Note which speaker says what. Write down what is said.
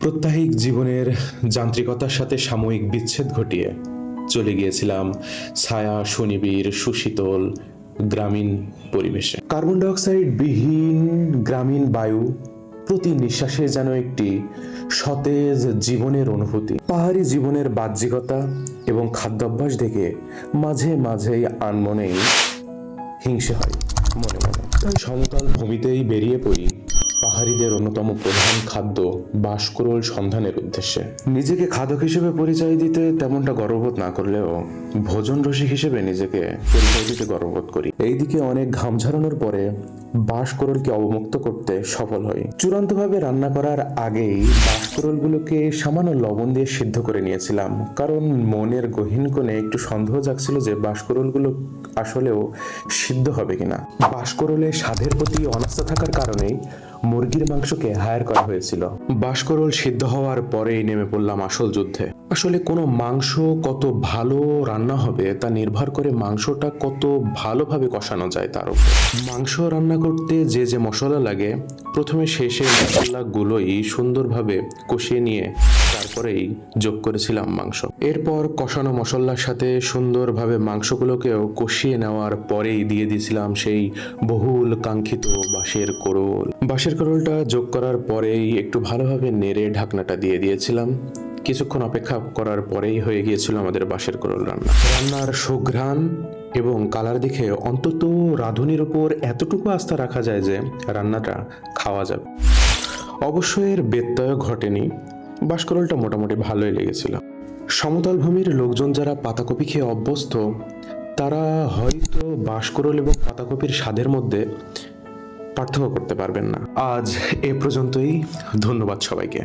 Speaker 1: প্রত্যাহিক জীবনের যান্ত্রিকতার সাথে সাময়িক বিচ্ছেদ ঘটিয়ে চলে গিয়েছিলাম ছায়া সুনিবিড় সুশীতল গ্রামীণ পরিবেশে। কার্বন ডাইঅক্সাইড বিহীন গ্রামীণ বায়ু প্রতি নিঃশ্বাসে যেন একটি সতেজ জীবনের অনুভূতি। পাহাড়ি জীবনের বাহ্যিকতা এবং খাদ্যাভ্যাস দেখে মাঝে মাঝেই আনমনেই হিংসে হয় মনে মনে। তাই সমতল ভূমিতেই বেরিয়ে পড়ি পাহাড়িদের অন্যতম প্রধান খাদ্য বাঁশকুড়োল সন্ধানের উদ্দেশ্যে। নিজেকে খাদক হিসেবে পরিচয় দিতে তেমনটা গর্ববোধ না করলেও ভোজন রসিক হিসেবে নিজেকে পরিচয় দিতে গর্ববোধ করি। এইদিকে অনেক ঘাম ঝরানোর পরে বাঁশকুড়োলকে অবমুক্ত করতে সফল হই। চূড়ান্তভাবে রান্না করার আগেই বাঁশকুড়োলগুলোকে সামান্য লবণ দিয়ে সিদ্ধ করে নিয়েছিলাম, কারণ মনের গহীন কোণে একটু সন্দেহ জাগছিল যে বাঁশকুড়োলগুলো আসলেও সিদ্ধ হবে কিনা। বাঁশকুড়োলের স্বাদের প্রতি অনাস্থা থাকার কারণেই মুরগির মাংসকে হায়ার করা হয়েছিল। বাঁশকুড়োল সিদ্ধ হওয়ার পরেই নেমে পড়লাম আসল যুদ্ধে। আসলে কোনো মাংস কত ভালো রান্না হবে তা নির্ভর করে মাংসটা কত ভালোভাবে কষানো যায় তার উপর। মাংস রান্না করতে যে যে মশলা লাগে প্রথমে শেষে মশলাগুলোই সুন্দরভাবে কষিয়ে নিয়ে তারপরেই যোগ করেছিলাম মাংস। এরপর কষানো মশলার সাথে সুন্দরভাবে মাংসগুলোকেও কষিয়ে নেওয়ার পরেই দিয়ে দিয়েছিলাম সেই বহুল কাঙ্ক্ষিত বাঁশের কোড়োল। বাঁশের কোড়োলটা যোগ করার পরেই একটু ভালোভাবে নেড়ে ঢাকনাটা দিয়ে দিয়েছিলাম। কিছুক্ষণ অপেক্ষা করার পরেই হয়ে গিয়েছিল আমাদের বাঁশের কোড়োল রান্না। রান্নার সুঘ্রাণ এবং কালার দেখে অন্তত রাঁধুনির উপর এতটুকু আস্থা রাখা যায় যে রান্নাটা খাওয়া যাবে। অবশ্য এর ব্যত্যয় ঘটেনি, বাঁশকুড়োলটা মোটামুটি ভালোই লেগেছিল। সমতল ভূমির লোকজন যারা পাতাকপি খেয়ে অভ্যস্ত তারা হয়তো বাঁশকুড়োল এবং পাতাকপির স্বাদের মধ্যে পার্থক্য করতে পারবেন না। আজ এ পর্যন্তই। ধন্যবাদ সবাইকে।